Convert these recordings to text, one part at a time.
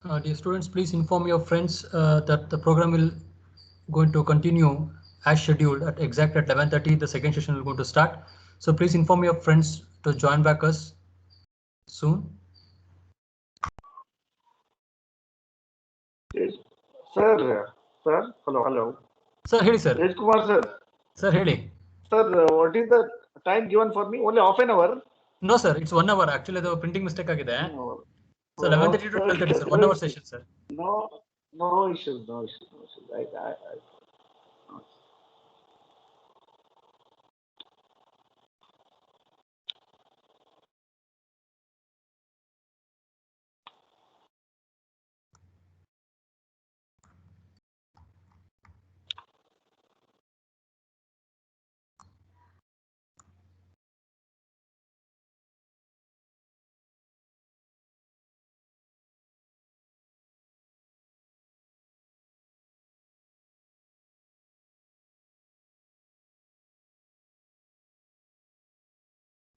Dear students, please inform your friends that the program will going to continue as scheduled at exact at 11:30. The second session will going to start. So please inform your friends to join back us soon. Yes. Sir, hello. Sir, ಹೇಳಿ sir. Kumar, sir. Sir, ಹೇಳಿ. Sir, what is the time given for me? Only half an hour. No sir, it's 1 hour. Actually, the printing mistake ಆಗಿದೆ. No. So 11:30 to 12:30 sir. 1 hour session sir. No, no issues, no issues, no issues.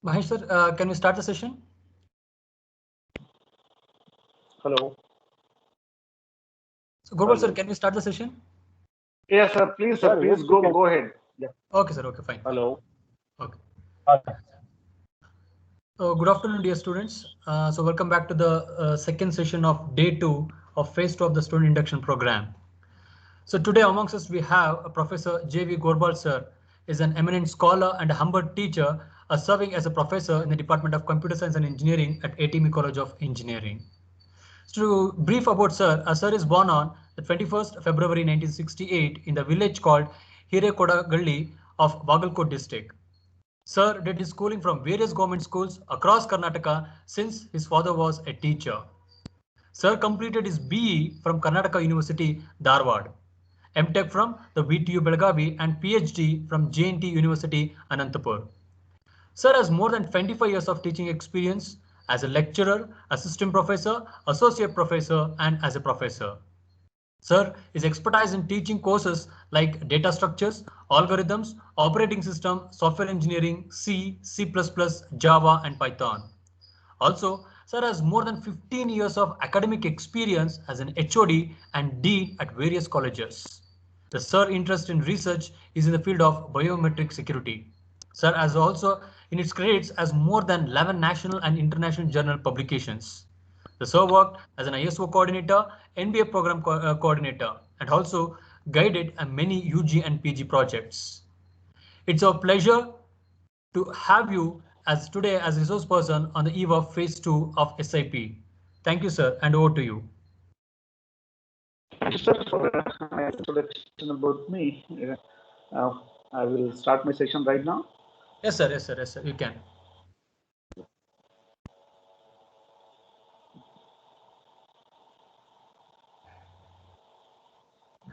Mahesh sir, can we start the session? Hello. So Gorabal sir, can we start the session? Yes, sir. Please, sir. Please go ahead. Yeah. Okay sir. Okay, fine. Hello. Okay. Good afternoon, dear students. So welcome back to the second session of day 2 of phase 2 of the student induction program. So today amongst us we have Professor J.V. Gorabal sir, is an eminent scholar and a humble teacher, serving as a professor in the Department of Computer Science and Engineering at ATM College of Engineering. So to brief about sir, sir is born on the 21st February 1968 in the village called Hirekodagalli of Bagalkot district. Sir did his schooling from various government schools across Karnataka since his father was a teacher. Sir completed his BE from Karnataka University, Dharwad, MTech from the VTU Belagavi and PhD from JNT University, Anantapur. Sir has more than 25 years of teaching experience as a lecturer, assistant professor, associate professor, and as a professor. Sir is expertise in teaching courses like data structures, algorithms, operating system, software engineering, C, C++, Java, and Python. Also, Sir has more than 15 years of academic experience as an HOD and Dean at various colleges. The Sir interest in research is in the field of biometric security. Sir has also in its credits as more than 11 national and international journal publications. The Sir worked as an ISO coordinator, NBA program coordinator, and also guided many UG and PG projects. It's a pleasure to have you as today as resource person on the eve of phase 2 of SIP. Thank you, sir, and over to you. Thank you, sir, for a nice introduction about me. I will start my session right now. Yes, sir. Yes, sir. Yes, sir. You can.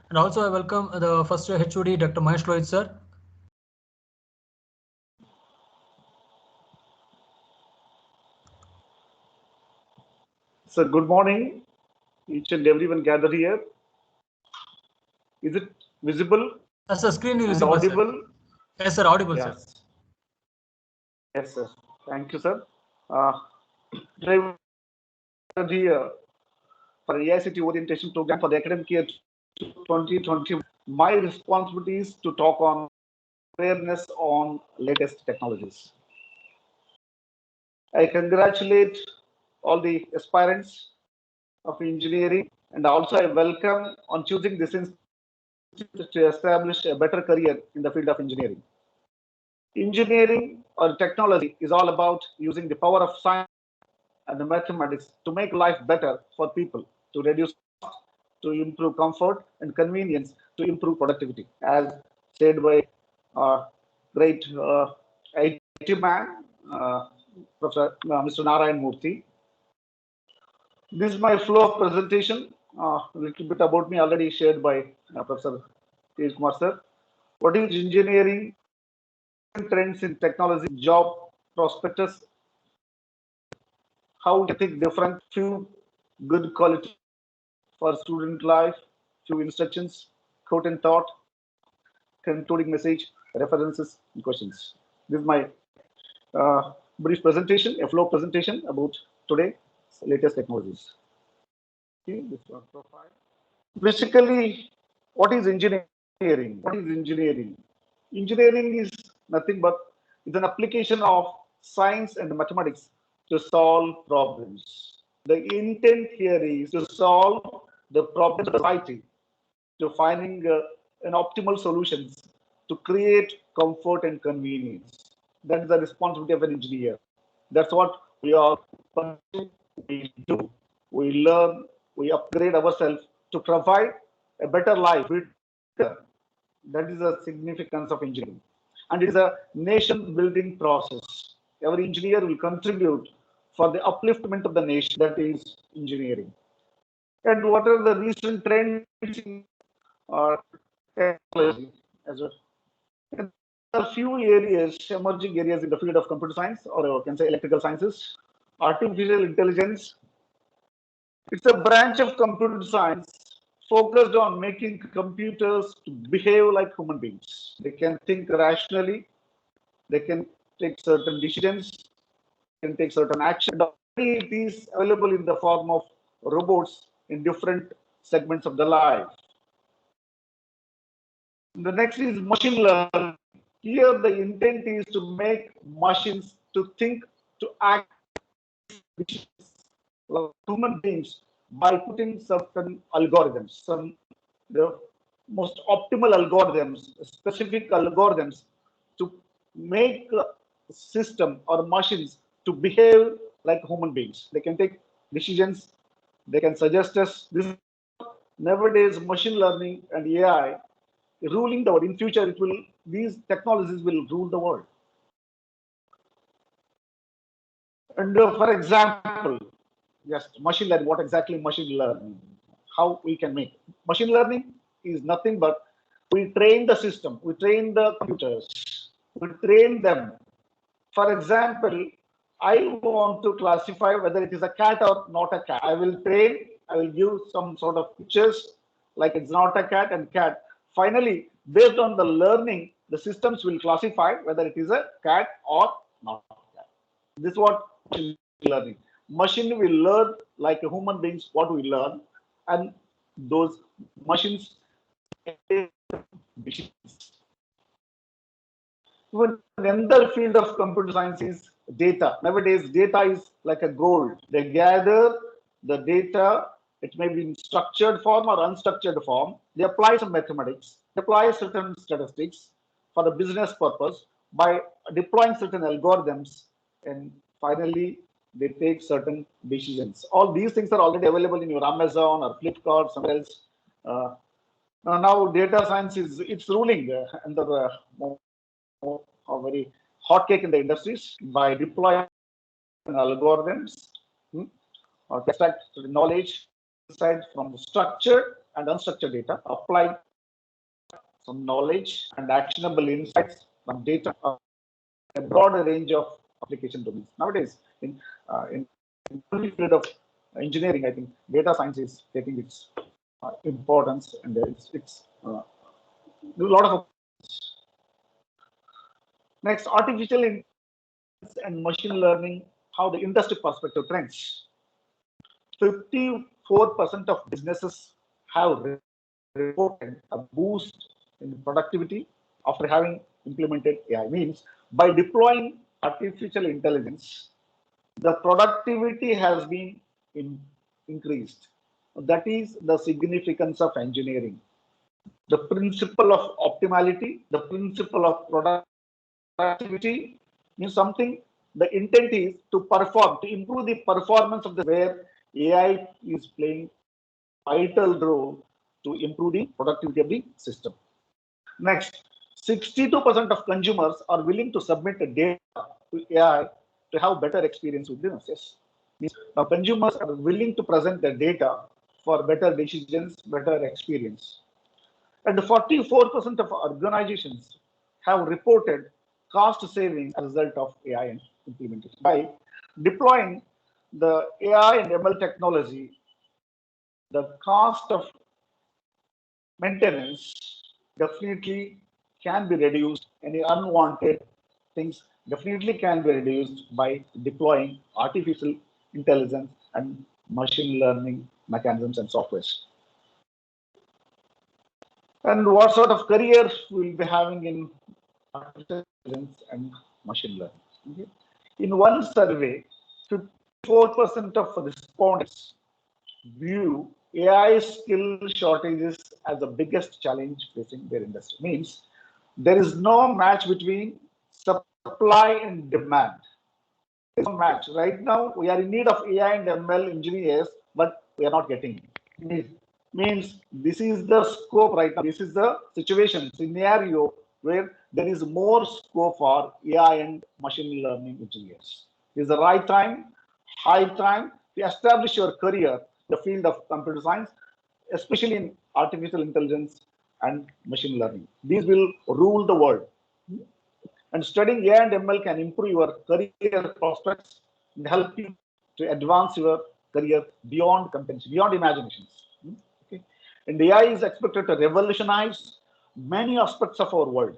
And also, I welcome the first year HOD, Dr. Mahesh Lohit, sir. So, good morning, each and everyone gathered here. Is it visible? As a screen is and visible, audible? sir. Yes, sir. Audible, yes. sir. Yes, sir. Thank you, sir. Today the for AICT orientation program for the academic year 2020. My responsibility is to talk on awareness on latest technologies. I congratulate all the aspirants of engineering, and also I welcome on choosing this institute to establish a better career in the field of engineering. Engineering or technology is all about using the power of science and the mathematics to make life better for people, to reduce cost, to improve comfort and convenience, to improve productivity, as said by great IT man, Professor Mr. Narayan Murthy. This is my flow of presentation. A little bit about me already shared by Professor Tej Kumar sir. What is engineering? Trends in technology, job prospectus, how we think different, few good quality for student life, few instructions, quote and thought, concluding message, references, and questions. This is my brief presentation, a flow presentation about today's latest technologies. See this one profile. Basically, what is engineering? What is engineering? Engineering is nothing but is an application of science and mathematics to solve problems. The intent here is to solve the problems of society, to finding an optimal solutions to create comfort and convenience. That is the responsibility of an engineer. That's what we are we do. We learn, we upgrade ourselves to provide a better life. That is the significance of engineering. And it is a nation building process. Every engineer will contribute for the upliftment of the nation, that is engineering. And what are the recent trends in technology as well? And there are few areas, emerging areas in the field of computer science, or you can say electrical sciences. Artificial intelligence, it's a branch of computer science focused on making computers to behave like human beings. They can think rationally, they can take certain decisions, can take certain action. It is available in the form of robots in different segments of the life. The next is machine learning. Here, the intent is to make machines to think, to act like human beings by putting certain algorithms, some the most optimal algorithms, specific algorithms to make a system or machines to behave like human beings. They can take decisions, they can suggest us. This nowadays machine learning and AI ruling the world. In future, it will these technologies will rule the world. And for example, yes, machine learning. What exactly machine learning? How we can make machine learning is nothing but we train the system, we train the computers, we train them. For example, I want to classify whether it is a cat or not a cat. I will train, I will give some sort of pictures like it's not a cat and cat. Finally, based on the learning, the systems will classify whether it is a cat or not a cat. This is what machine learning. Machine will learn like human beings what we learn, and those machines. Even another field of computer science is data. Nowadays, data is like a gold. They gather the data, it may be in structured form or unstructured form. They apply some mathematics, they apply certain statistics for the business purpose by deploying certain algorithms, and finally, they take certain decisions. All these things are already available in your Amazon or Flipkart, somewhere else. Uh, now, data science is it's ruling under a very hot cake in the industries by deploying algorithms or extract knowledge inside from structured and unstructured data, apply some knowledge and actionable insights from data a broad range of application domains. Nowadays, in the field of engineering, I think data science is taking its importance, and it's a lot of. Next, artificial intelligence and machine learning, how the industry perspective trends. 54% of businesses have reported a boost in productivity after having implemented AI. Means by deploying artificial intelligence, the productivity has been increased. That is the significance of engineering. The principle of optimality, the principle of productivity means something. The intent is to perform, to improve the performance of the where AI is playing vital role to improve the productivity of the system. Next, 62% of consumers are willing to submit a data to AI to have better experience with businesses. Now, consumers are willing to present their data for better decisions, better experience. And 44% of organizations have reported cost savings as a result of AI implementation. By deploying the AI and ML technology, the cost of maintenance definitely can be reduced. Any unwanted things definitely can be reduced by deploying artificial intelligence and machine learning mechanisms and softwares. And what sort of career we'll be having in artificial intelligence and machine learning. Okay. In one survey, 54% of respondents view AI skill shortages as the biggest challenge facing their industry. Means there is no match between supply and demand. There is no match. Right now, we are in need of AI and ML engineers, but we are not getting it. Means this is the scope right now. This is the situation, scenario where there is more scope for AI and machine learning engineers. It is the right time, high time to establish your career in the field of computer science, especially in artificial intelligence and machine learning. These will rule the world. And studying AI and ML can improve your career prospects and help you to advance your career beyond competency, beyond imaginations. Okay. And AI is expected to revolutionize many aspects of our world.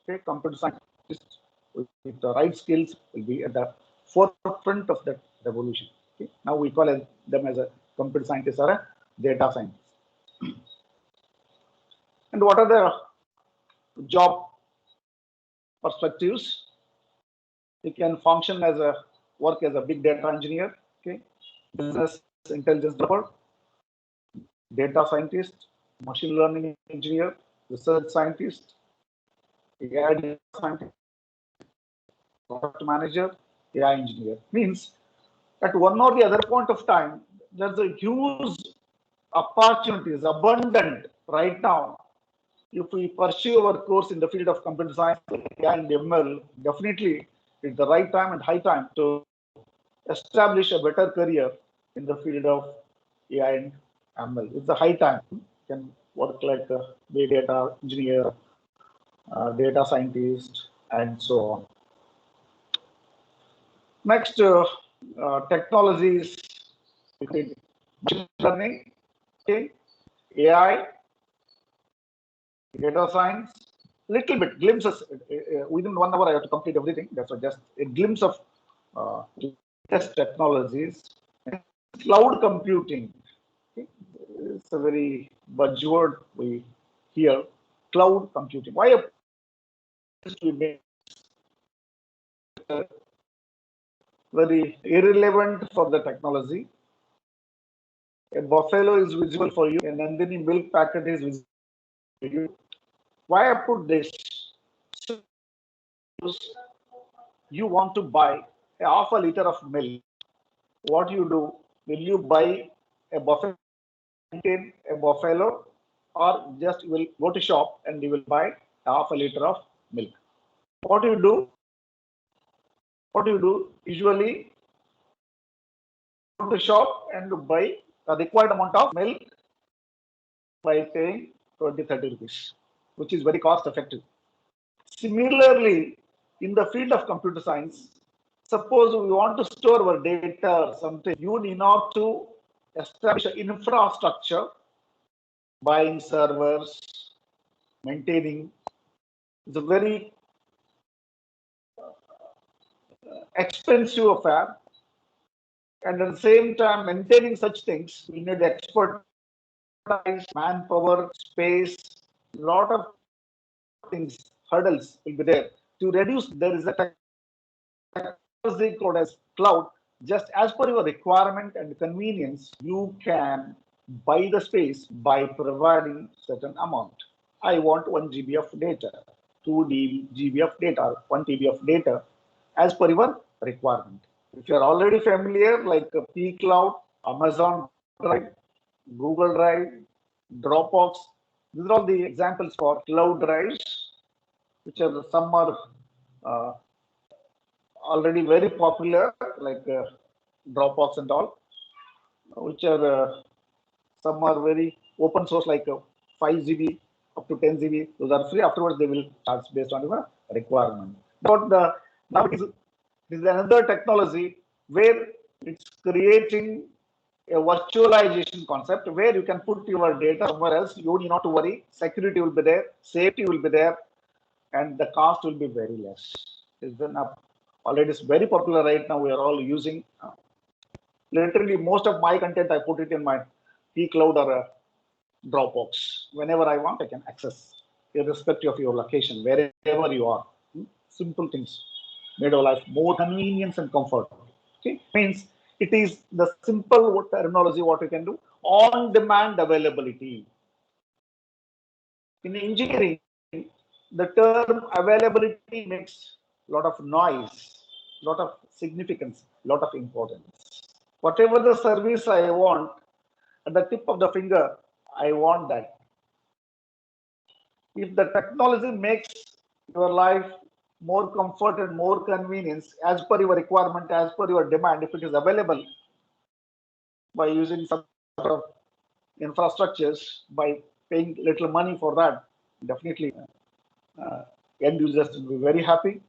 Okay. Computer scientists with the right skills will be at the forefront of that revolution. Okay. Now we call them as a computer scientist or a data scientist. And what are the job perspectives? You can function as a work as a big data engineer, okay, business intelligence developer, data scientist, machine learning engineer, research scientist, AI data scientist, product manager, AI engineer. Means at one or the other point of time, there's a huge opportunities abundant right now. If we pursue our course in the field of computer science, AI and ML, definitely it's the right time and high time to establish a better career in the field of AI and ML. It's the high time. You can work like a big data engineer, data scientist, and so on. Next, technologies, machine learning, okay, AI, data science, little bit glimpses. Within 1 hour, I have to complete everything. That's just a glimpse of latest technologies. Cloud computing. Okay. It's a very buzzword we hear. Cloud computing. Why we make very irrelevant for the technology? A buffalo is visible for you, and then the milk packet is visible for you. Why I put this? You want to buy a half a liter of milk. What you do? Will you buy a buffalo, a buffalo, or just you will go to shop and you will buy half a liter of milk? What do you do? What do you do? Usually, go to shop and buy the required amount of milk by paying 20-30 rupees, which is very cost effective. Similarly, in the field of computer science, suppose we want to store our data or something, you need not to establish an infrastructure, buying servers, maintaining. It's a very expensive affair. And at the same time, maintaining such things, we need expertise, manpower, space, a lot of things, hurdles will be there. To reduce, there is a technology called as cloud. Just as per your requirement and convenience, you can buy the space by providing certain amount. I want 1 GB of data, 2 GB of data, 1 TB of data, as per your requirement. If you are already familiar, like P Cloud, Amazon Drive, Google Drive, Dropbox, these are all the examples for cloud drives, which are some are already very popular, like Dropbox and all, which are some are very open source, like 5 GB up to 10 GB. Those are free. Afterwards, they will charge based on your requirement. But now it is another technology where it's creating a virtualization concept where you can put your data somewhere else. You need not to worry. Security will be there, safety will be there, and the cost will be very less. It's been up. Already it's very popular right now. We are all using. Literally, most of my content I put it in my eCloud or a Dropbox. Whenever I want, I can access, irrespective of your location, wherever you are. Simple things made our life more convenience and comfort. Okay, means it is the simple terminology what you can do on-demand availability. In engineering, the term availability makes a lot of noise, lot of significance, lot of importance. Whatever the service I want, at the tip of the finger, I want that. If the technology makes your life more comfort and more convenience as per your requirement, as per your demand, if it is available by using some sort of infrastructures, by paying little money for that, definitely uh, end users will be very happy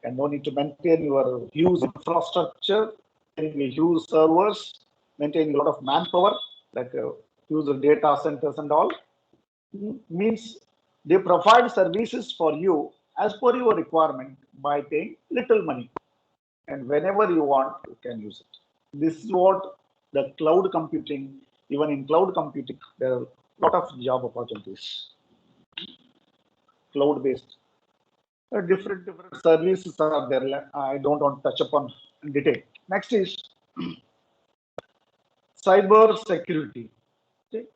and no need to maintain your huge infrastructure, huge servers, maintaining a lot of manpower, like huge data centers and all. Means they provide services for you as per your requirement by paying little money, and whenever you want you can use it. This is what the cloud computing, even in cloud computing there are a lot of job opportunities, cloud based. Different services are there. I don't want to touch upon in detail. Next is cyber security. Okay.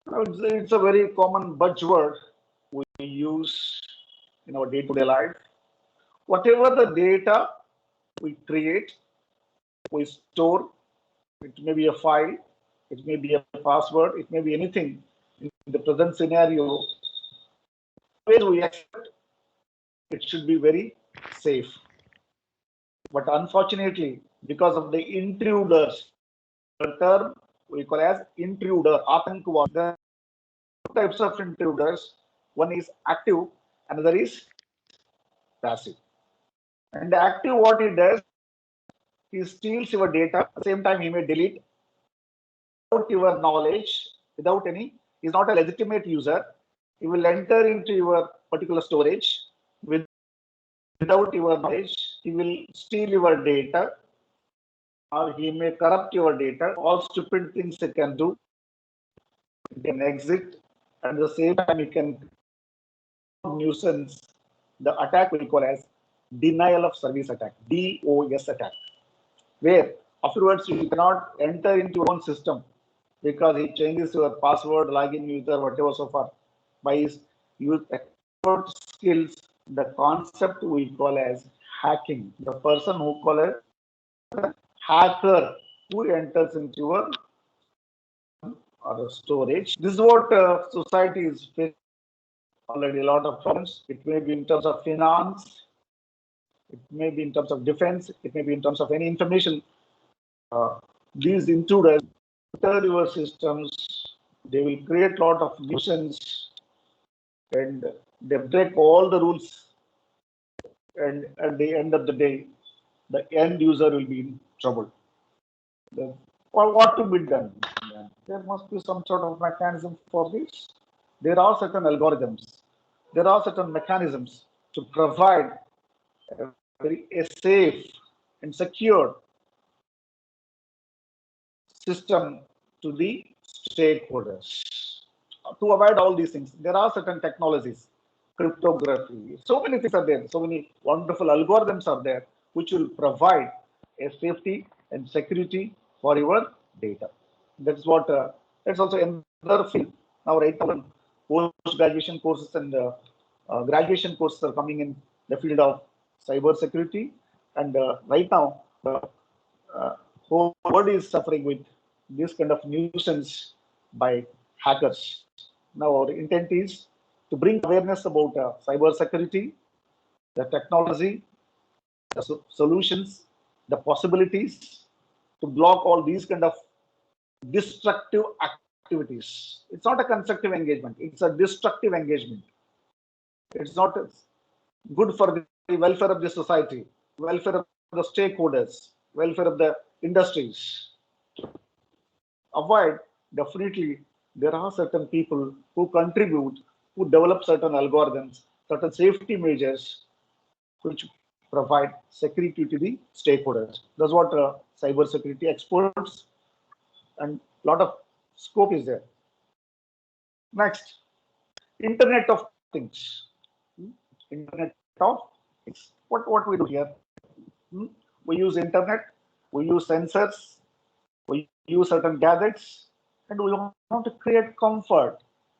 Now it's a very common buzzword we use in our day-to-day life. Whatever the data we create, we store, it may be a file, it may be a password, it may be anything. In the present scenario, where we expect it should be very safe. But unfortunately, because of the intruders, the term we call as intruder, Atankwad, there are two types of intruders. One is active, another is passive. And the active, what he does, he steals your data. At the same time, he may delete without your knowledge, without any. He's not a legitimate user. He will enter into your particular storage without your knowledge. He will steal your data, or he may corrupt your data. All stupid things he can do. He can exit. At the same time, he can nuisance. The attack we call as denial of service attack, DOS attack, where afterwards you cannot enter into your own system because he changes your password, login user, whatever so far. By his use expert skills, the concept we call as hacking. The person who call it hacker who enters into your or storage. This is what society is facing already, a lot of problems. It may be in terms of finance, it may be in terms of defense, it may be in terms of any information. These intruders enter your systems, they will create a lot of nuisance and they break all the rules. And at the end of the day, the end user will be in trouble. What to be done? There must be some sort of mechanism for this. There are certain algorithms, there are certain mechanisms to provide a safe and secure system to the stakeholders. To avoid all these things, there are certain technologies, cryptography, so many things are there, so many wonderful algorithms are there, which will provide a safety and security for your data. That's what, that's also another field. Now, right now, post-graduation courses and graduation courses are coming in the field of cyber security. And right now, whole world is suffering with this kind of nuisance by hackers. Now, our intent is to bring awareness about cyber security, the technology, the solutions, the possibilities to block all these kind of destructive activities. It's not a constructive engagement, it's a destructive engagement. It's not good for the welfare of the society, welfare of the stakeholders, welfare of the industries. Avoid, definitely, there are certain people who contribute, who develop certain algorithms, certain safety measures, which provide security to the stakeholders. That's what cyber security experts and a lot of scope is there. Next, Internet of Things. Internet of Things. What we do here? We use internet, we use sensors, we use certain gadgets, and we want to create comfort,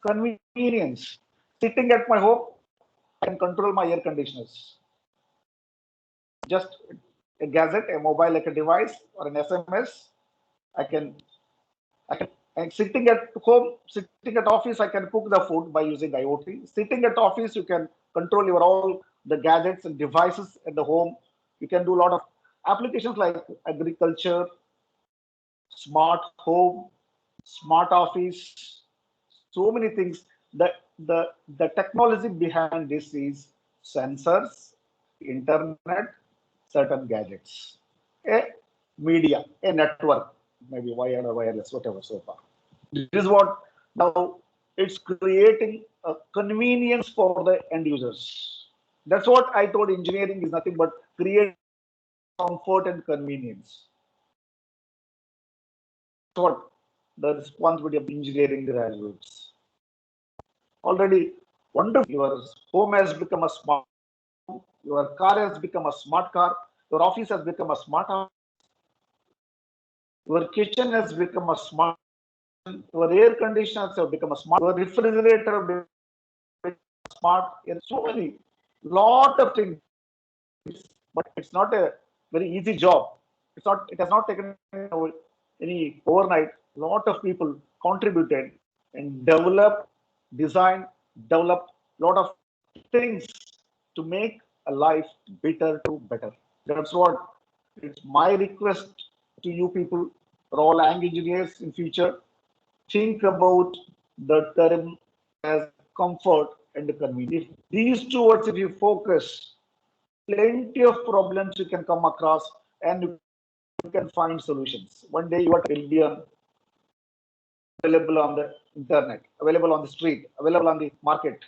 convenience. Sitting at my home, I can control my air conditioners. Just a gadget, a mobile like a device or an SMS. I can, I can. And sitting at home, sitting at office, I can cook the food by using IoT. Sitting at office, you can control your all the gadgets and devices at the home. You can do a lot of applications like agriculture, smart home, smart office, so many things. The technology behind this is sensors, internet, certain gadgets, a media, a network, maybe wired or wireless, whatever so far. This is what now it's creating a convenience for the end users. That's what I told engineering is nothing but create comfort and convenience. That's what the responsibility of engineering graduates. Already wonderful. Your home has become a smart home, your car has become a smart car, your office has become a smart office, your kitchen has become a smart, your air conditioners have become a smart, your refrigerator become smart. There are so many, lot of things, but it's not a very easy job. It's not. It has not taken any overnight. Lot of people contributed and developed, design, developed lot of things to make a life better to better. That's what it's my request to you people, for all engineers in future. Think about the term as comfort and convenience. If these two words, if you focus, plenty of problems you can come across and you can find solutions. One day you are trillion available on the internet, available on the street, available on the market,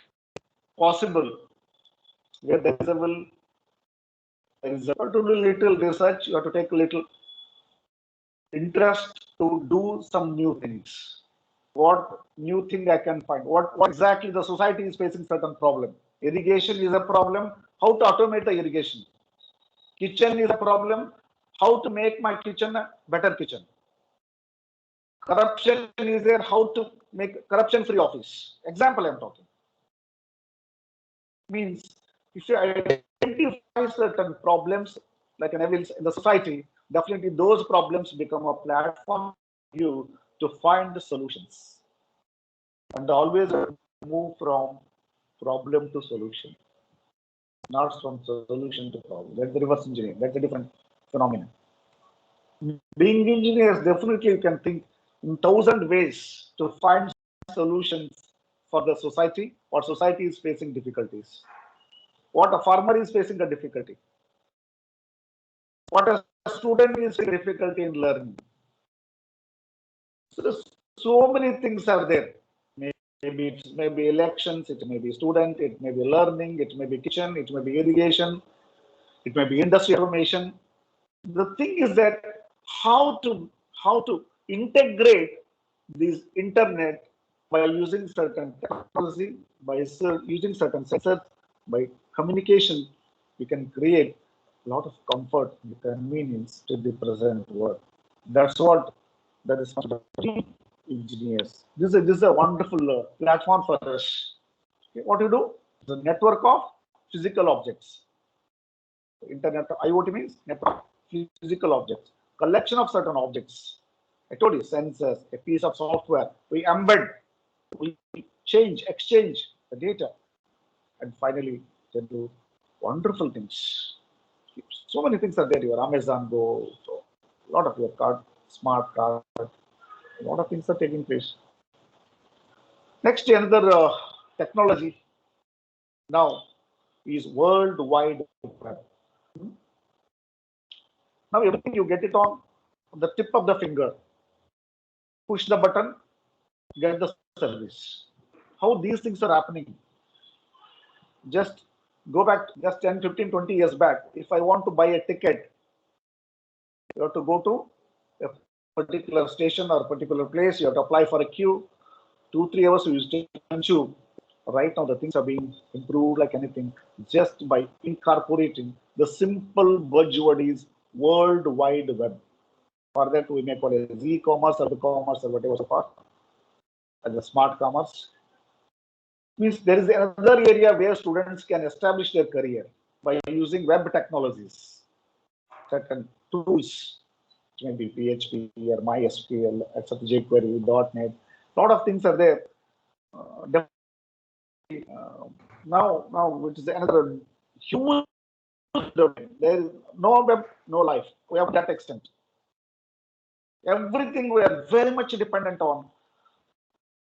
possible. Where there is a will, there is a to do little research, you have to take a little interest to do some new things. What new thing I can find? What exactly the society is facing certain problem? Irrigation is a problem. How to automate the irrigation? Kitchen is a problem. How to make my kitchen a better kitchen? Corruption is there. How to make corruption-free office? Example I'm talking. Means if you identify certain problems like an evils in the society, definitely those problems become a platform for you to find the solutions. And always move from problem to solution, not from solution to problem. That's the reverse engineering. That's a different phenomenon. Being engineers, definitely you can think in thousand ways to find solutions for the society, or society is facing difficulties. What a farmer is facing a difficulty. What a student is facing difficulty in learning. So many things are there. Maybe it may be elections, it may be student, it may be learning, it may be kitchen, it may be irrigation, it may be industry automation. The thing is that how to integrate this internet by using certain technology, by using certain sensors, by communication, we can create a lot of comfort and convenience to the present world. That's what that is for engineers. This is a wonderful platform for us. Okay, what you do? The network of physical objects. Internet IoT means network of physical objects, collection of certain objects. I told you, sensors, a piece of software. We embed, we change, exchange the data, and finally they do wonderful things. So many things are there. Your Amazon Go, so a lot of your card, smart card, a lot of things are taking place. Next, another technology now is World Wide Web. Now everything you get it on the tip of the finger. Push the button, get the service. How these things are happening? Just go back just 10, 15, 20 years back. If I want to buy a ticket, you have to go to a particular station or particular place, you have to apply for a queue. 2-3 hours you stay in queue. Right now, the things are being improved like anything just by incorporating the simple buzzword is World Wide Web. For that, we may call it e-commerce or the commerce or whatever part, as a smart commerce. Means there is another area where students can establish their career by using web technologies, certain tools, maybe PHP or MySQL, etc., jQuery, .NET. A lot of things are there. Now, which is another huge domain. There is no web, no life. We have that extent. Everything we are very much dependent on.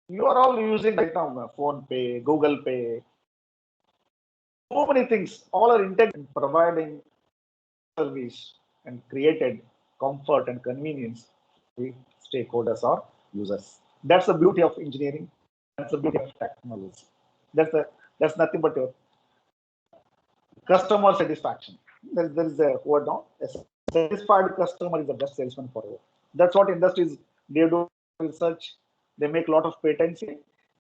You are all using right now Phone Pay, Google Pay. So many things. All are integrated, providing service and created comfort and convenience to stakeholders or users. That's the beauty of engineering. That's the beauty of technology. That's nothing but a customer satisfaction. There is a word now. A satisfied customer is the best salesman forever. That's what industries they do research. They make a lot of patents.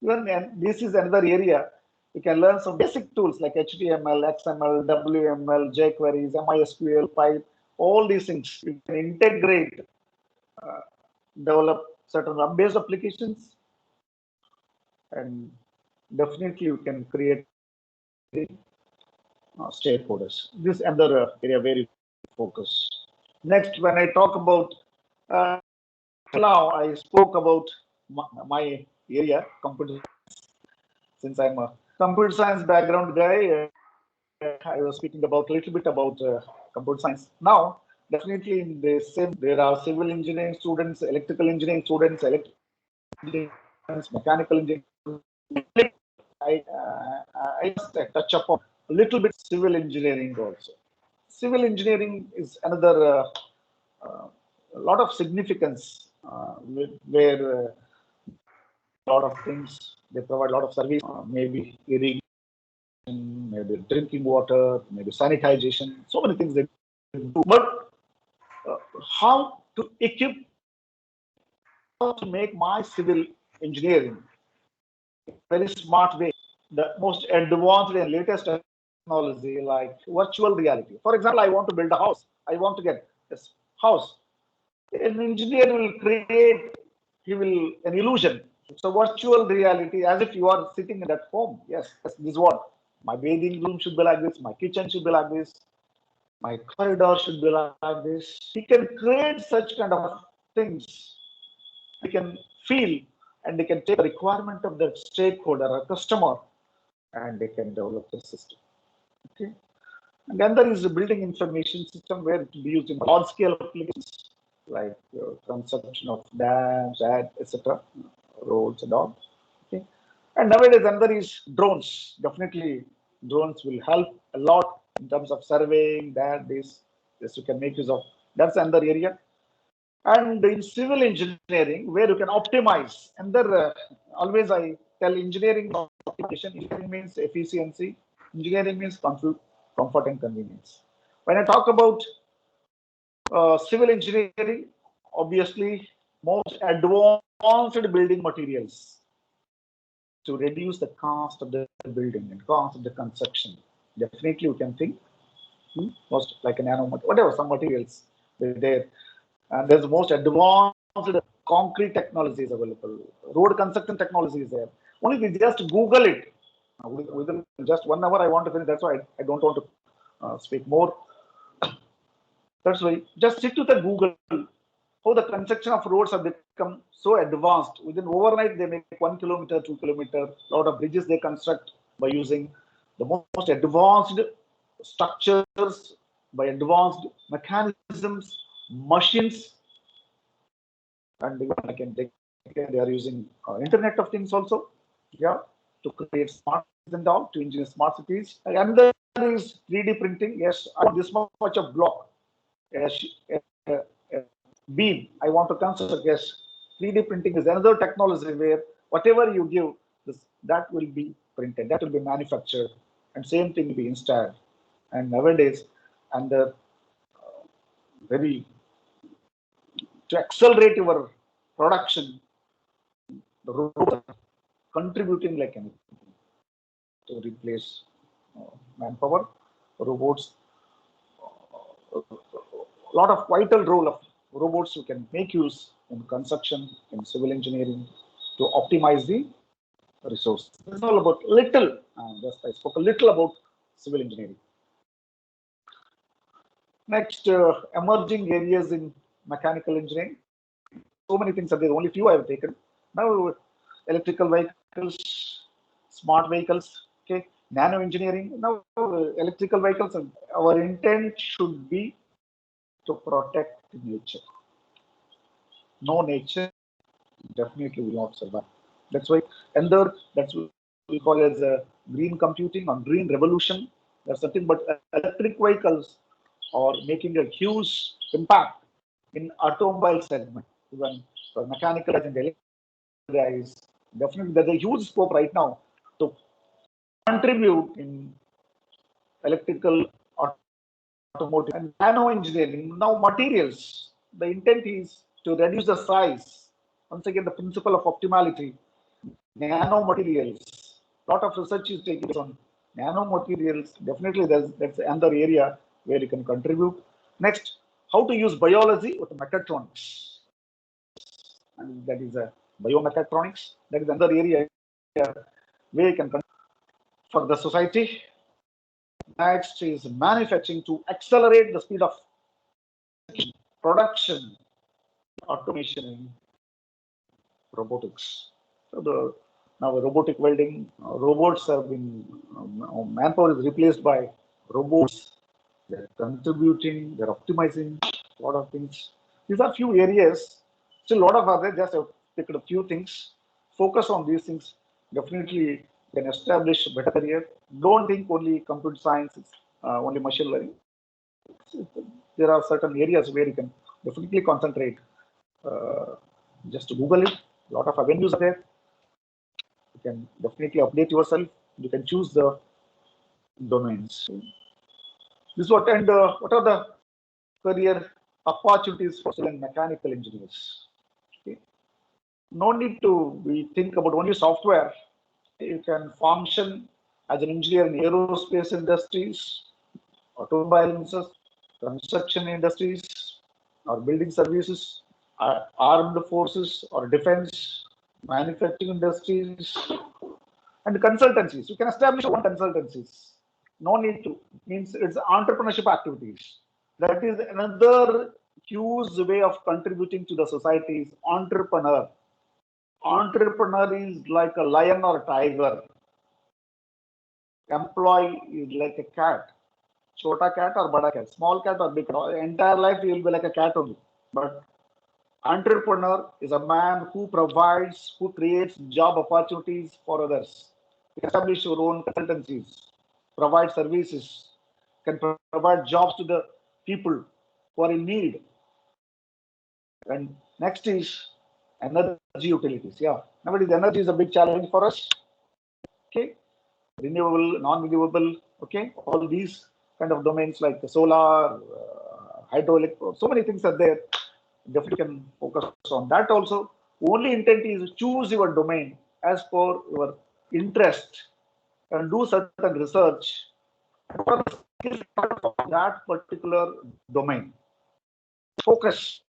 Even and this is another area you can learn some basic tools like HTML, XML, WML, jQueries, MySQL, pipe, all these things. You can integrate, develop certain web-based applications, and definitely you can create stakeholders. This other area where you focus. Next, when I talk about now, I spoke about my area, computer. Since I'm a computer science background guy, I was speaking about a little bit about computer science. Now, definitely in the same, there are civil engineering students, electrical engineering students, mechanical engineering. I just touch upon a little bit civil engineering also. Civil engineering is another a lot of significance where a lot of things they provide a lot of service, maybe irrigation, maybe drinking water, maybe sanitization, so many things they do. But how to equip, how to make my civil engineering very smart way, the most advanced and latest technology like virtual reality. For example, I want to build a house. I want to get this house. An engineer will create, he will an illusion. So virtual reality, as if you are sitting in that home. Yes, this is what my bathing room should be like this. My kitchen should be like this. My corridor should be like this. He can create such kind of things. He can feel and they can take the requirement of the stakeholder or customer and they can develop the system. Okay. And then there is a building information system where it will be used in large scale applications like construction of dams, etc., roads and all. Okay. And nowadays, another is drones. Definitely, drones will help a lot in terms of surveying that this you can make use of. That's another area. And in civil engineering, where you can optimize. And there, always I tell engineering optimization. Engineering means efficiency. Engineering means comfort and convenience. When I talk about civil engineering, obviously, most advanced building materials to reduce the cost of the building and cost of the construction. Definitely, you can think most like a nano, whatever, some materials there. And there's the most advanced concrete technology is available. Road construction technology is there. Only we just Google it. Within just 1 hour, I want to finish. That's why I don't want to speak more. That's why just sit with the Google. How the construction of roads have become so advanced. Within overnight, they make 1 kilometer, 2 kilometer. A lot of bridges they construct by using the most advanced structures, by advanced mechanisms, machines, and they are using Internet of Things also. Yeah, to create smart cities and all, to engineer smart cities. And there is 3D printing. Yes, I want this much of block. A beam I want to construct. Yes, 3D printing is another technology where whatever you give, that will be printed, that will be manufactured, and same thing will be installed. And nowadays, under very to accelerate your production, the robots are contributing like anything to replace manpower. Robots, a lot of vital role of robots you can make use in construction, in civil engineering to optimize the resource. This is all about little, just I spoke a little about civil engineering. Next, emerging areas in mechanical engineering. So many things are there, only few I have taken. Now, electrical vehicles, smart vehicles, okay, nano engineering. Now, electrical vehicles, our intent should be to protect nature. No nature definitely will not survive. That's why, and that's what we call as green computing or green revolution. There's nothing but electric vehicles are making a huge impact in automobile segment. Even for mechanical and electrical guys, definitely there's a huge scope right now to contribute in electrical automotive and nano engineering. Now materials, the intent is to reduce the size. Once again, the principle of optimality. Nano materials. A lot of research is taking place on nano materials. Definitely, that's another area where you can contribute. Next, how to use biology with mechatronics, and that is a biomechatronics. That is another area where you can contribute for the society. Next is manufacturing to accelerate the speed of production, automation, and robotics. So now robotic welding, robots have been, manpower is replaced by robots. They're contributing, they're optimizing a lot of things. These are few areas. Still, a lot of others. Just have picked a few things. Focus on these things. Definitely can establish a better career. Don't think only computer science, only machine learning. There are certain areas where you can definitely concentrate. Just Google it. A lot of avenues are there. You can definitely update yourself. You can choose the domains. This is what what are the career opportunities for civil and mechanical engineers? Okay. No need to think about only software. You can function as an engineer in aerospace industries, automobile industries, construction industries, or building services, armed forces or defense, manufacturing industries, and consultancies. You can establish your own consultancies. No need to. Means it's entrepreneurship activities. That is another huge way of contributing to the society is entrepreneur. Entrepreneur is like a lion or a tiger. Employee is like a cat. Chota cat or bada cat. Small cat or big cat. Entire life you will be like a cat only. But entrepreneur is a man who provides, who creates job opportunities for others. You can establish your own consultancies, provide services, can provide jobs to the people who are in need. And next is energy utilities. Yeah, nowadays energy is a big challenge for us. Okay, renewable, non-renewable. Okay, all these kind of domains like the solar, hydraulic, so many things are there. Definitely can focus on that also. Only intent is choose your domain as per your interest and do certain research for that particular domain. Focus,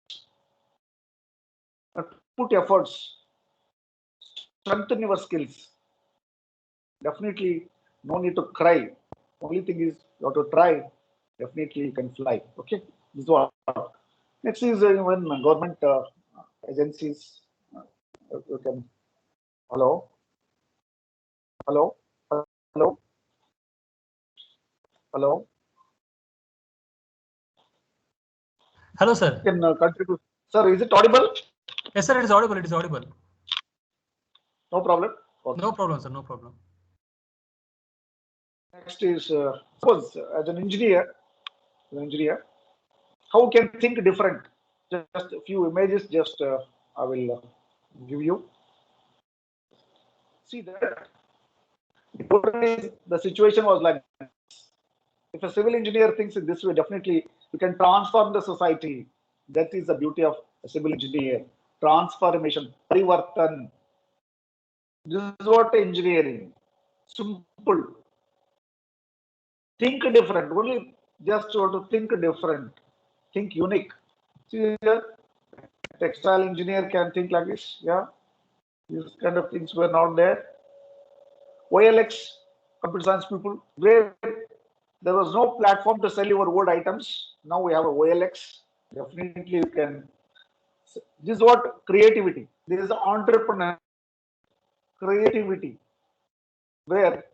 put efforts, strengthen your skills. Definitely no need to cry. Only thing is you have to try. Definitely you can fly. Okay, this is what. Next is when government agencies. You can. Hello, hello, hello, hello. Hello, sir. Can contribute. Sir, is it audible? Yes, sir. It is audible. It is audible. No problem. Okay. No problem, sir. No problem. Next is suppose as an engineer, how can think different? Just a few images. Just I will give you. See that the situation was like this. If a civil engineer thinks in this way, definitely you can transform the society. That is the beauty of a civil engineer. Transformation, parivartan. This is what engineering. Simple. Think different. Only just to think different. Think unique. See here, textile engineer can think like this. Yeah, these kind of things were not there. OLX, computer science people, where there was no platform to sell your old items. Now we have a OLX. Definitely you can. This is what creativity. This is entrepreneur creativity, where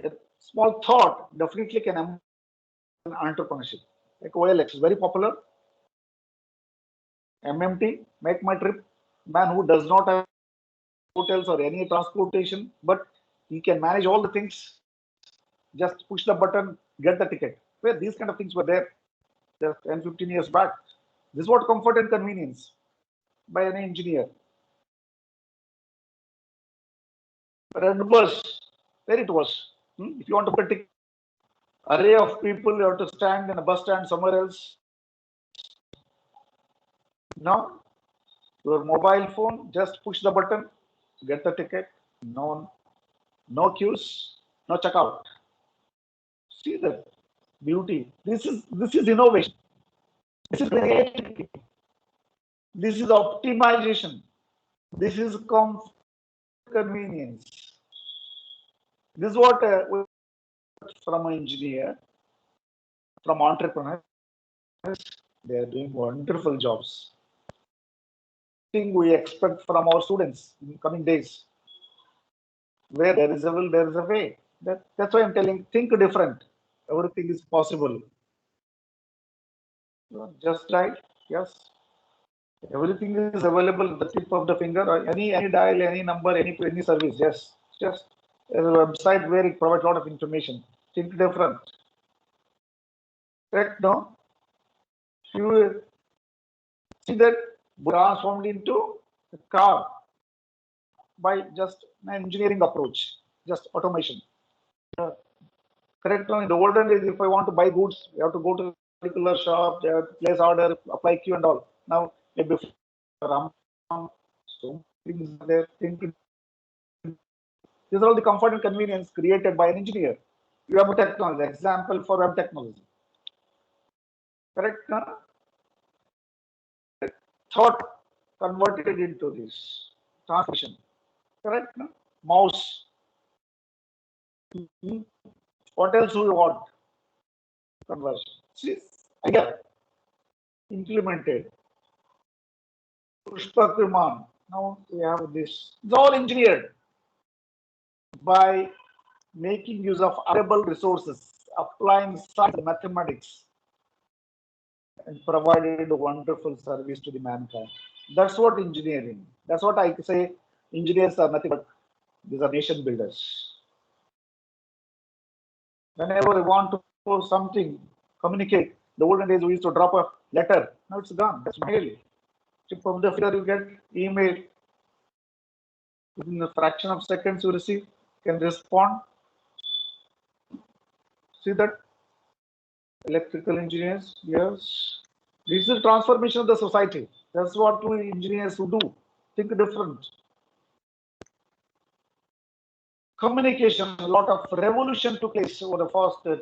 a small thought definitely can emerge in entrepreneurship. Like OLX is very popular. MMT, make my trip. Man who does not have hotels or any transportation, but he can manage all the things. Just push the button, get the ticket. Where these kind of things were there just 10, 15 years back. This is what comfort and convenience by an engineer. Red bus, there it was. If you want to put a ticket, array of people, you have to stand in a bus stand somewhere else. Now, your mobile phone, just push the button, get the ticket. No queues, no checkout. See the beauty. This is innovation. This is creativity. This is optimization. This is convenience. This is what from an engineer, from entrepreneurs, they are doing wonderful jobs. Thing we expect from our students in coming days. Where there is a will, there is a way. That's why I'm telling, think different. Everything is possible. Just like, yes, everything is available at the tip of the finger, or any dial, any number, any service. Yes, just a website where it provides a lot of information. Think different. Correct? No? You see that transformed into a car by just an engineering approach, just automation. Correct? No? In the olden days, if I want to buy goods, you have to go to a particular shop, you have to place order, apply queue and all. Now, maybe so things are there. These are all the comfort and convenience created by an engineer. Web technology, example for web technology. Correct? Huh? Thought converted into this transmission. Correct? Huh? Mouse. What else do you want? Conversion. See, again, implemented. Pushpakraman. Now we have this. It's all engineered by making use of available resources, applying science and mathematics, and provided a wonderful service to the mankind. That's what engineering. That's what I say. Engineers are nothing but these are nation builders. Whenever I want to post something, communicate. The olden days we used to drop a letter. Now it's gone. That's mail. Tip of the finger, you get email. Within a fraction of seconds, you receive, can respond. See that? Electrical engineers, yes. This is transformation of the society. That's what we engineers who do. Think different. Communication, a lot of revolution took place over the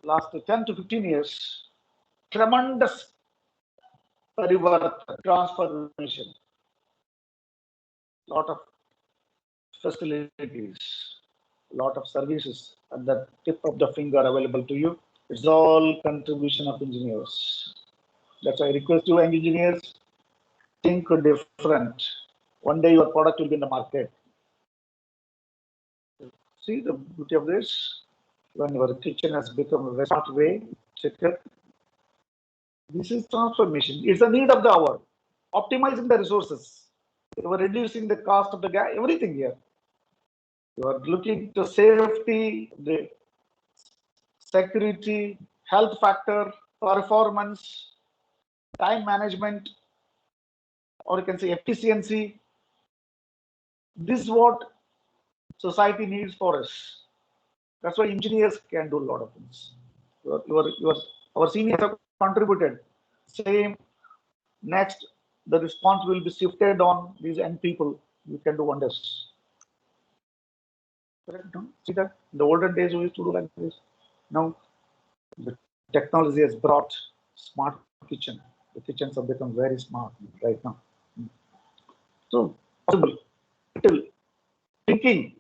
last 10 to 15 years. Tremendous transformation. Lot of facilities, lot of services at the tip of the finger available to you. It's all contribution of engineers. That's why I request you, engineers, think different. One day your product will be in the market. See the beauty of this? When your kitchen has become a very smart way, this is transformation. It's a need of the hour. Optimizing the resources. You are reducing the cost of the gas, everything here. You are looking to safety, the security, health factor, performance, time management, or you can say efficiency. This is what society needs for us. That's why engineers can do a lot of things. Our seniors have contributed. Same Next, the response will be shifted on these young people. You can do wonders. Correct? No? See that? In the olden days, we used to do like this. Now, the technology has brought smart kitchen. The kitchens have become very smart right now. So, possible. Little thinking.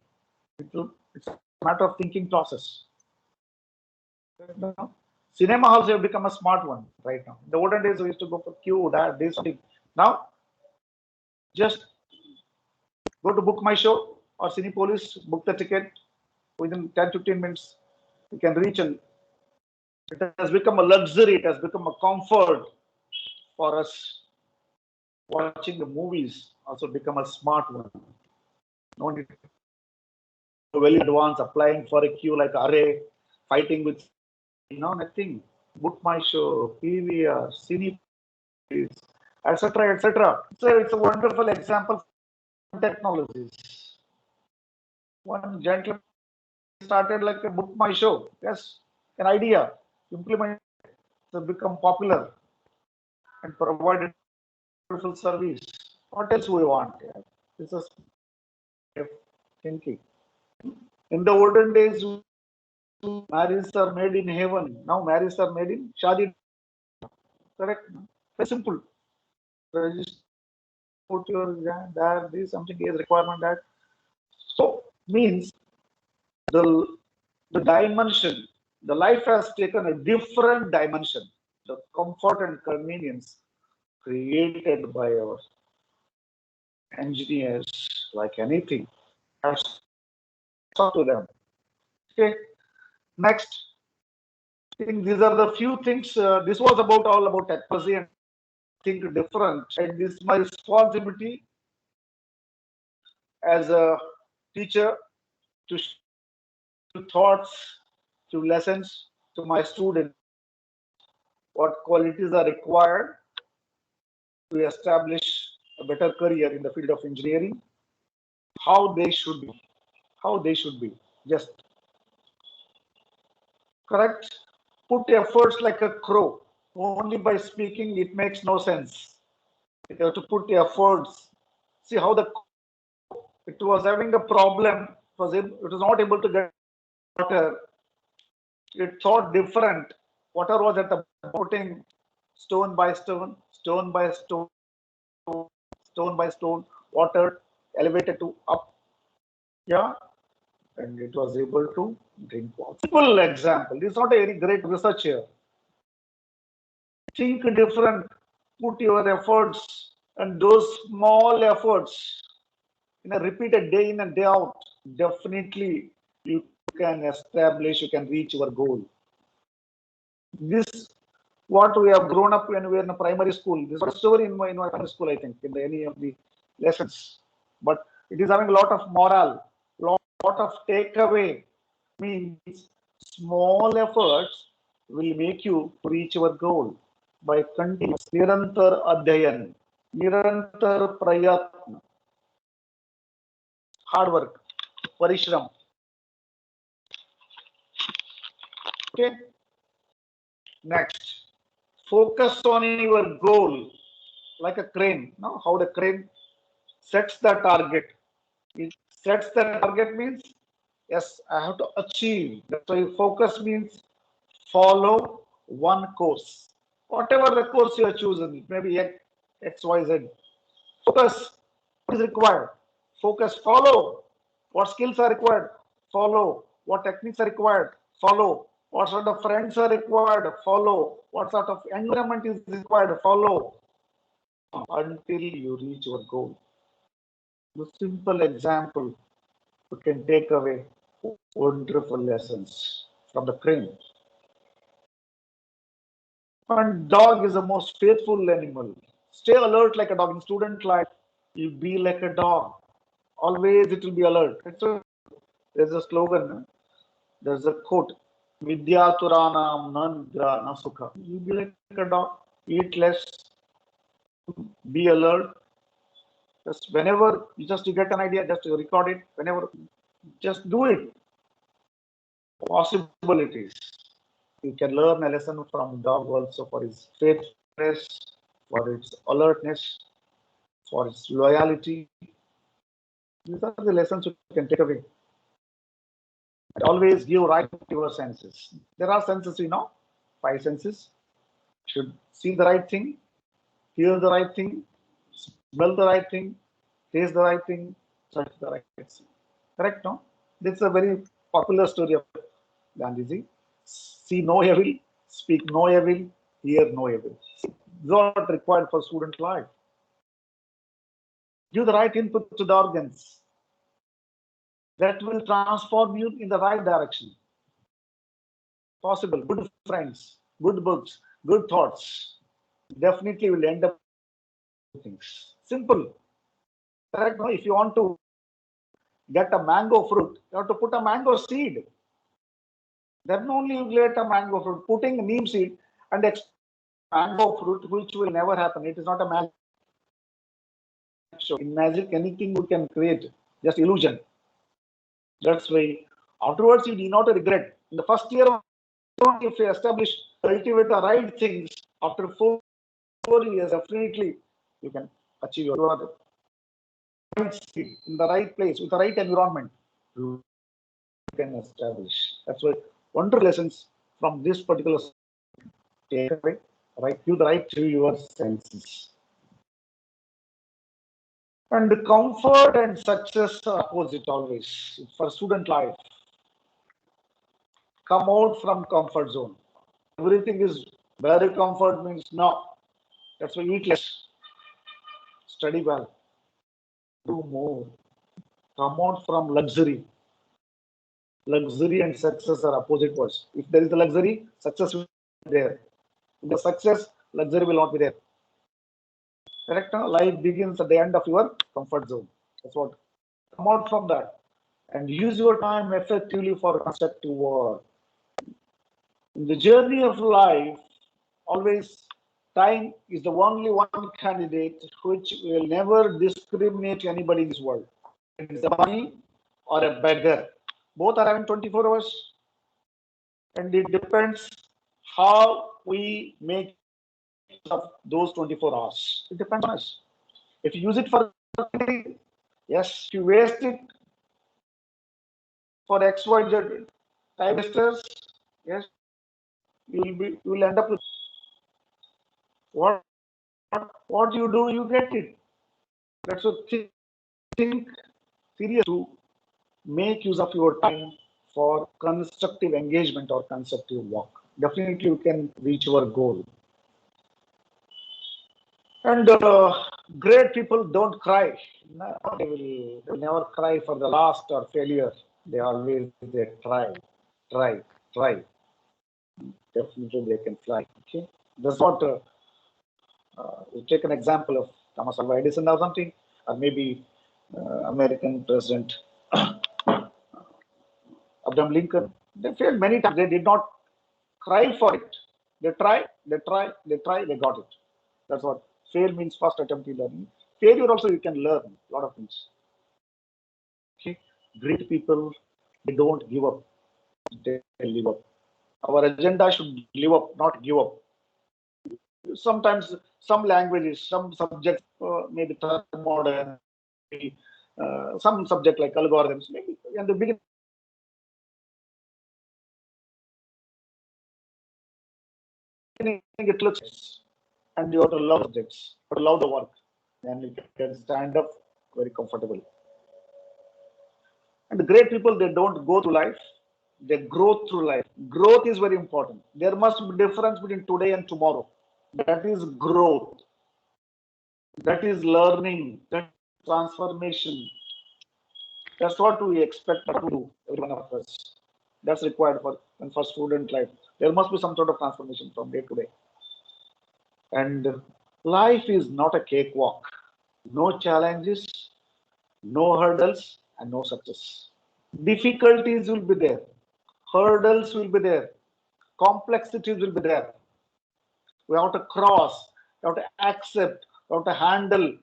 It's a matter of thinking process. Now, cinema halls have become a smart one right now. In the olden days, we used to go for queue, that, this, something. Now, just go to Book My Show or Cinepolis, book the ticket. Within 10-15 minutes, you can reach, and it has become a luxury. It has become a comfort for us. Watching the movies also become a smart one. No need to well advance, applying for a queue like array, fighting with nothing. Book My Show, PVR, Cine, etc., etc. So it's a wonderful example of technologies. One gentleman started like a Book My Show. Yes, an idea, implement, to become popular and provided wonderful service. What else we want? Yeah? This is thinking. In the olden days, marriages are made in heaven. Now marriages are made in Shadi. Correct? Very simple. Register, put your there. This something is requirement that. So means the the dimension, the life has taken a different dimension. The comfort and convenience created by our engineers, like anything, has up to them. Okay. Next, I think these are the few things. This was about all about technology and think different. And this is my responsibility as a teacher to thoughts, to lessons to my students. What qualities are required to establish a better career in the field of engineering? How they should be? How they should be? Just correct. Put efforts like a crow. Only by speaking, it makes no sense. You have to put efforts. See how the it was having a problem. It was not able to get water. It thought different. Water was at the putting stone by stone, stone by stone, stone by stone, water elevated to up. Yeah, and it was able to drink water. Simple example. It's not a very great research here. Think different. Put your efforts, and those small efforts in a repeated day in and day out, definitely you can establish, you can reach your goal. This what we have grown up when we were in a primary school. This was a story in my primary school, I think, in any of the lessons. But it is having a lot of moral, lot of takeaway. Means small efforts will make you reach your goal by continuous nirantar adhyayan, nirantar prayatna, hard work, parishram. Okay. Next, focus on your goal like a crane. Now, how the crane sets the target. It sets the target means yes, I have to achieve. That's why focus means follow one course. Whatever the course you are choosing, maybe X, Y, Z. Focus. What is required? Focus. Follow. What skills are required? Follow. What techniques are required? Follow. What sort of friends are required? Follow. What sort of environment is required? Follow. Until you reach your goal. The simple example you can take away wonderful lessons from the crane. And dog is the most faithful animal. Stay alert like a dog. In student life, you be like a dog. Always it will be alert. There's a slogan. There's a quote. Vidya Turanam Nandra Nasukha. You be like a dog. Eat less. Be alert. Just whenever you get an idea, just record it. Whenever, just do it. Possibilities. You can learn a lesson from dog also for his faithfulness, for its alertness, for its loyalty. These are the lessons you can take away. And always give right to your senses. There are senses, five senses. Should see the right thing, hear the right thing, smell the right thing, taste the right thing, touch the right thing. Correct, no? This is a very popular story of Gandhiji. See no evil, speak no evil, hear no evil. These are not required for student life. Give the right input to the organs. That will transform you in the right direction. Possible. Good friends, good books, good thoughts. Definitely will end up with things. Simple. Correct? No? If you want to get a mango fruit, you have to put a mango seed. Then only you get a mango fruit. Putting neem seed and mango fruit, which will never happen. It is not a magic show. In magic, anything you can create, just illusion. That's why afterwards you need not regret. In the first year, if you establish, cultivate the right things, after 4 years, definitely you can achieve your right seed in the right place with the right environment. You can establish. That's why wonderful lessons from this particular takeaway. Right, you the right to your senses. And comfort and success are opposite always for student life. Come out from comfort zone. Everything is very comfort means no. That's why eat less, study well, do more. Come out from luxury. Luxury and success are opposite words. If there is a luxury, success will be there. If the success, luxury will not be there. Correct? No? Life begins at the end of your comfort zone. That's what. Come out from that and use your time effectively for constructive work. In the journey of life, always time is the only one candidate which will never discriminate anybody in this world. It is a money or a beggar. Both are having 24 hours, and it depends how we make use of those 24 hours. It depends on us. If you use it for yes, if you waste it for XYZ time wasters, yes, you will end up with what what you do, you get it. That's what think serious to make use of your time for constructive engagement or constructive work. Definitely, you can reach your goal. And great people don't cry. No, they will never cry for the last or failure. They try, try. Definitely, they can fly. Okay, that's what. You take an example of Thomas Alva Edison or something, or maybe American President Abraham Lincoln. They failed many times. They did not cry for it. They try, they got it. That's what fail means first attempt in learning. Failure also you can learn a lot of things. Okay? Great people, they don't give up. They live up. Our agenda should live up, not give up. Sometimes some languages, some subjects, maybe modern, maybe, some subject like algorithms, maybe in the beginning it looks, and you have to love subjects, you have to love the work, and you can stand up very comfortable. And the great people, they don't go through life, they grow through life. Growth is very important. There must be difference between today and tomorrow. That is growth. That is learning. That is transformation. That's what we expect to do, every one of us. That's required for student life. There must be some sort of transformation from day to day. And life is not a cakewalk. No challenges, no hurdles, and no success. Difficulties will be there. Hurdles will be there. Complexities will be there. We have to cross. We have to accept. We have to handle.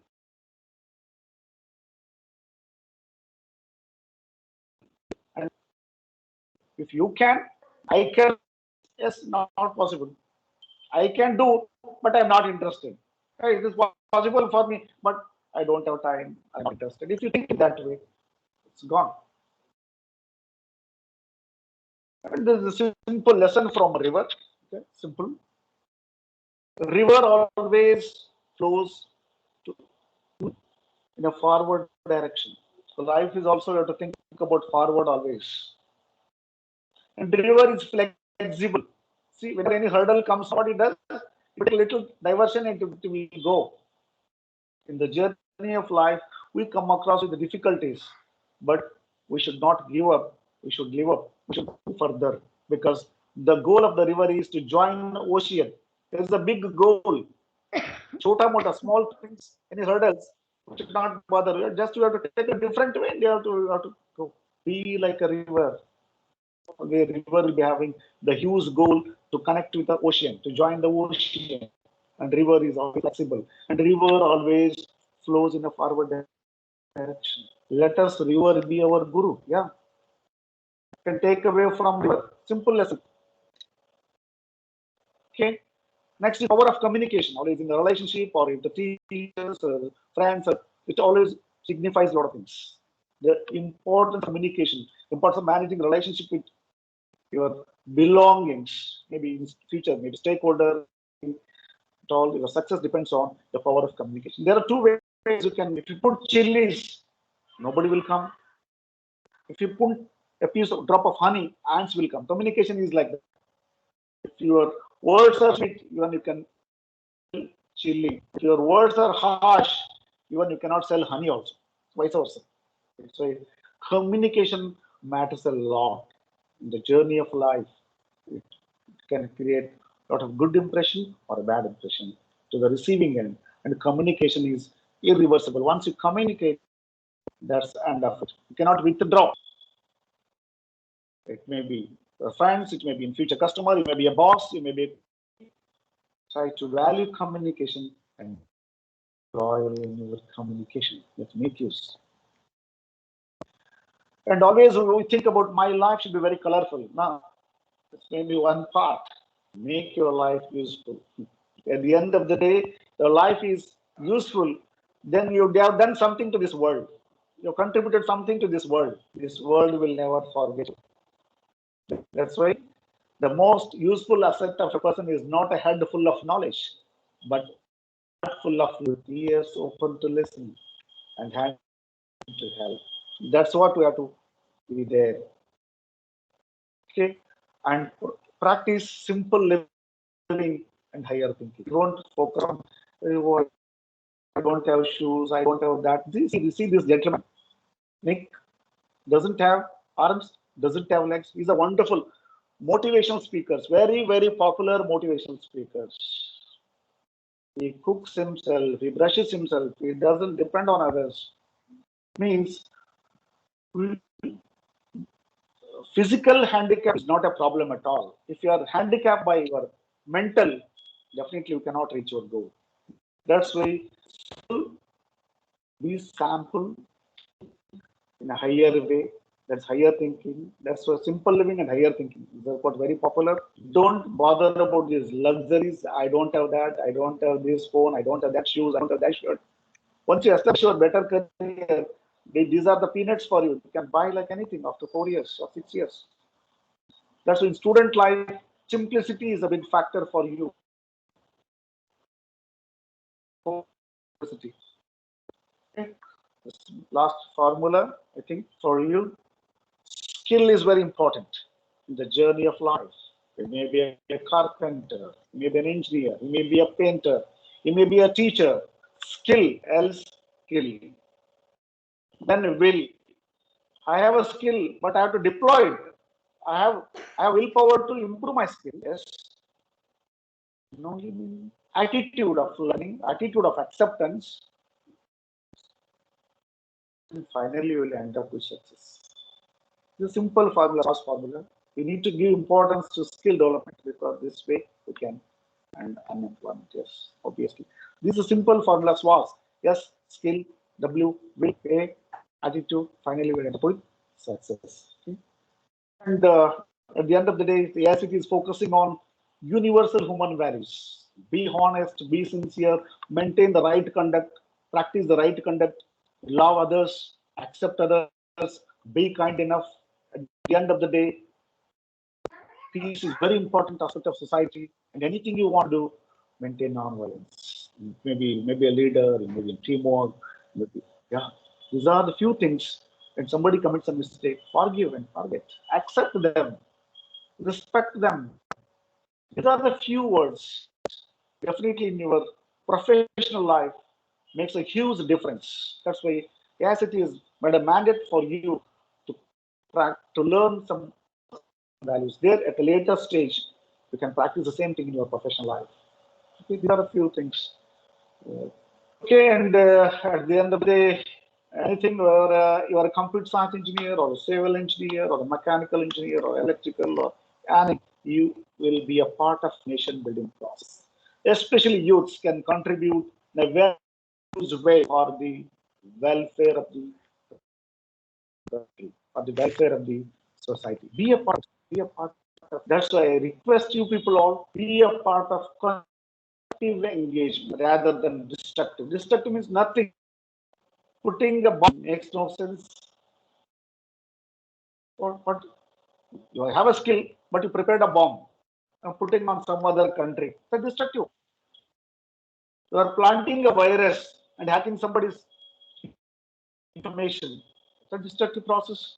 And if you can, I can. Yes, not possible. I can do, but I'm not interested. Hey, it is possible for me, but I don't have time. I'm not interested. If you think that way, it's gone. And there's a simple lesson from a river. Okay, simple. River always flows to, in a forward direction. So life is also you have to think about forward always. And the river is flexible. See, when any hurdle comes, what it does, it take a little diversion and it will go. In the journey of life, we come across with the difficulties, but we should not give up. We should live up. We should go further because the goal of the river is to join the ocean. There is a big goal. Chota mota, small things, any hurdles, we should not bother. Just you have to take a different way. You have to go. Be like a river. The river will be having the huge goal to connect with the ocean, to join the ocean. And river is always flexible. And river always flows in a forward direction. Let us river be our guru. Yeah. Can take away from river. Simple lesson. Okay. Next is power of communication. Always in the relationship or if the teachers or friends, it always signifies a lot of things. The importance of communication, importance of managing relationship with your belongings, maybe in future, maybe stakeholder, at all, your success depends on the power of communication. There are two ways you can, if you put chilies, nobody will come. If you put a piece of drop of honey, ants will come. Communication is like that. If your words are sweet, even you can sell chili. If your words are harsh, even you cannot sell honey also. Vice versa. So communication matters a lot in the journey of life. It can create a lot of good impression or a bad impression to the receiving end. And communication is irreversible. Once you communicate, that's the end of it. You cannot withdraw. It may be friends, it may be in future customer, you may be a boss, you may be try to value communication and loyal in your communication. Let make use. And always we think about my life should be very colorful. Now, it's maybe one part. Make your life useful. At the end of the day, your life is useful, then you have done something to this world. You contributed something to this world. This world will never forget you. That's why the most useful asset of a person is not a head full of knowledge, but full of ears open to listen and hand to help. That's what we have to be there. Okay, and practice simple living and higher thinking. Don't focus on oh, I don't have shoes, I don't have that. See this gentleman. Nick doesn't have arms, doesn't have legs. He's a wonderful motivational speakers, very, very popular motivational speakers. He cooks himself, he brushes himself, he doesn't depend on others. Means physical handicap is not a problem at all. If you are handicapped by your mental, definitely you cannot reach your goal. That's why be sample in a higher way. That's higher thinking. That's why simple living and higher thinking. They're quite very popular. Don't bother about these luxuries. I don't have that. I don't have this phone. I don't have that shoes. I don't have that shirt. Once you establish your better career, these are the peanuts for you. You can buy like anything after 4 years or 6 years. That's why in student life, simplicity is a big factor for you. Simplicity. Okay. This last formula, I think, for you. Skill is very important in the journey of life. You may be a carpenter, you may be an engineer, you may be a painter, you may be a teacher. Skill, else skill. Then will. I have a skill, but I have to deploy it. I have willpower to improve my skill. Yes. No, attitude of learning, attitude of acceptance, and finally you will end up with success. It's a simple formula, fast formula. We need to give importance to skill development because this way we can and unemployment. Yes, obviously. This is a simple formula. Was yes, skill, W, will, A, attitude. Finally, we end up with success. Okay? And at the end of the day, the ASIC is focusing on universal human values. Be honest, be sincere, maintain the right conduct, practice the right conduct, love others, accept others, be kind enough. At the end of the day, peace is very important aspect of society, and anything you want to do, maintain non-violence. Maybe a leader, maybe teamwork, maybe yeah. These are the few things. When somebody commits a mistake, forgive and forget. Accept them, respect them. These are the few words. Definitely in your professional life makes a huge difference. That's why as it is made a mandate for you to to learn some values. There at a later stage, you can practice the same thing in your professional life. Okay, these are a few things. Okay, and at the end of the day, anything where you are a computer science engineer or a civil engineer or a mechanical engineer or electrical or anything, you will be a part of nation building process. Especially youths can contribute in a very huge way for the welfare of the welfare of the society. Be a part. Be a part of. That's why I request you people all be a part of constructive engagement rather than destructive. Destructive means nothing. Putting a bomb makes no sense. Or what? You have a skill, but you prepared a bomb and putting on some other country. That's destructive. You are planting a virus and hacking somebody's information. It's a destructive process.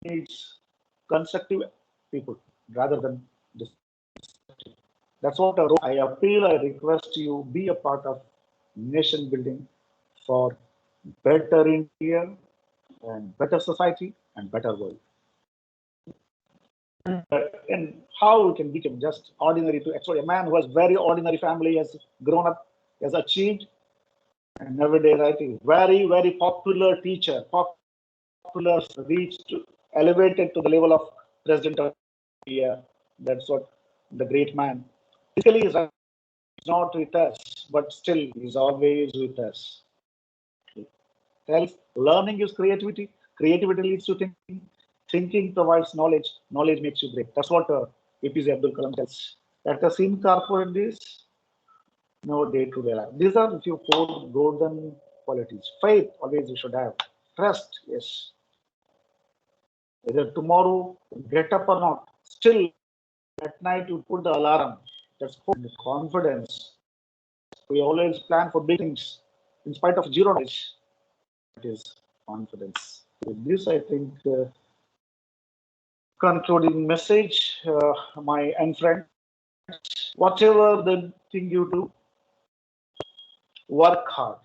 Needs constructive people rather than destructive. That's what I appeal, I request you be a part of nation building for better India and better society and better world. And how we can become just ordinary to actually a man who has very ordinary family has grown up, has achieved, and nowadays I think very popular teacher, popular reached elevated to the level of president of India. That's what the great man. Physically is not with us, but still is always with us. Tells learning is creativity. Creativity leads to thinking. Thinking provides knowledge. Knowledge makes you great. That's what APJ Abdul Kalam tells. Let us incorporate this in our day-to-day life. These are the few four golden qualities. Faith, always you should have. Trust, yes. Whether tomorrow get up or not, still at night you put the alarm. That's confidence. We always plan for big things in spite of zero knowledge. It is confidence. With this, I think concluding message, my and friends, whatever the thing you do, work hard,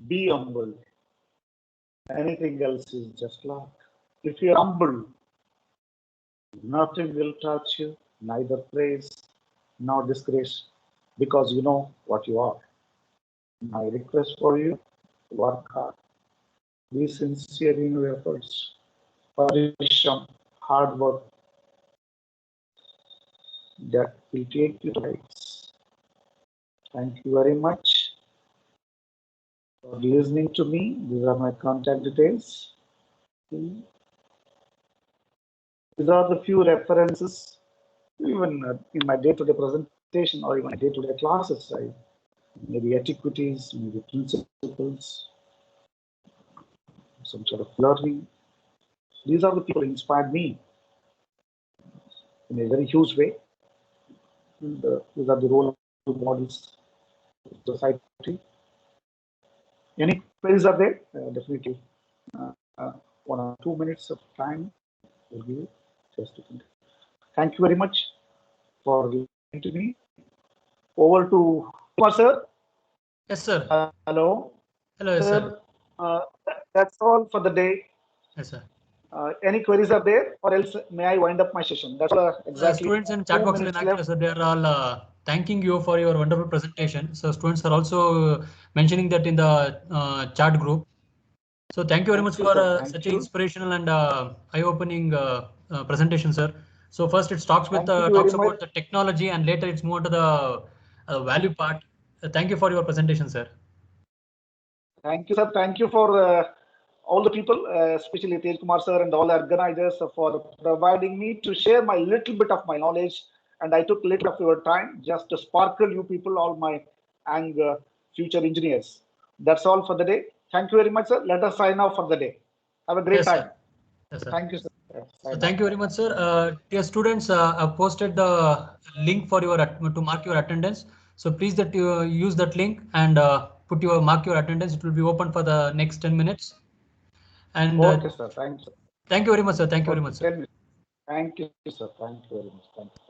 be humble. Anything else is just luck. If you're humble, nothing will touch you, neither praise nor disgrace, because you know what you are. My request for you, work hard, be sincere in your efforts, parishram, hard work that will take you to heights. Thank you very much for listening to me. These are my contact details. These are the few references, even in my day-to-day presentation or even my day-to-day classes. Maybe etiquities, maybe principles, some sort of learning. These are the people who inspired me in a very huge way. And, these are the role models of society. Any queries are there? Definitely. 1 or 2 minutes of time will give you just to think. Thank you very much for listening to me. Over to Kumar sir. Yes, sir. Hello. Hello, yes, Sir, sir. that's all for the day. Yes, sir. Any queries are there, or else may I wind up my session? That's exactly Students in chat two box in minutes actually, left. so they are all thanking you for your wonderful presentation. So students are also mentioning that in the chat group. So thank you very much Thank you, for sir. Thank such an you. inspirational and eye-opening presentation, sir. So first it starts with Thank you very talks much. about the technology, and later it's more to the value part. Thank you for your presentation, sir. Thank you, sir. Thank you for all the people, especially Tej Kumar sir and all organizers for providing me to share my little bit of my knowledge and I took little of your time just to sparkle you people, all my future engineers. That's all for the day. Thank you very much, sir. Let us sign off for the day. Have a great Yes, time. sir. Yes, sir. Thank you, sir. So thank you very much, sir. Dear students, I've posted the link for your to mark your attendance. So please that you use that link and mark your attendance. It will be open for the next 10 minutes. And Okay, sir. Thank you. thank you very much, sir. Thank you very Okay, much, sir. 10 minutes. Thank you, sir. Thank you very much. Thank you.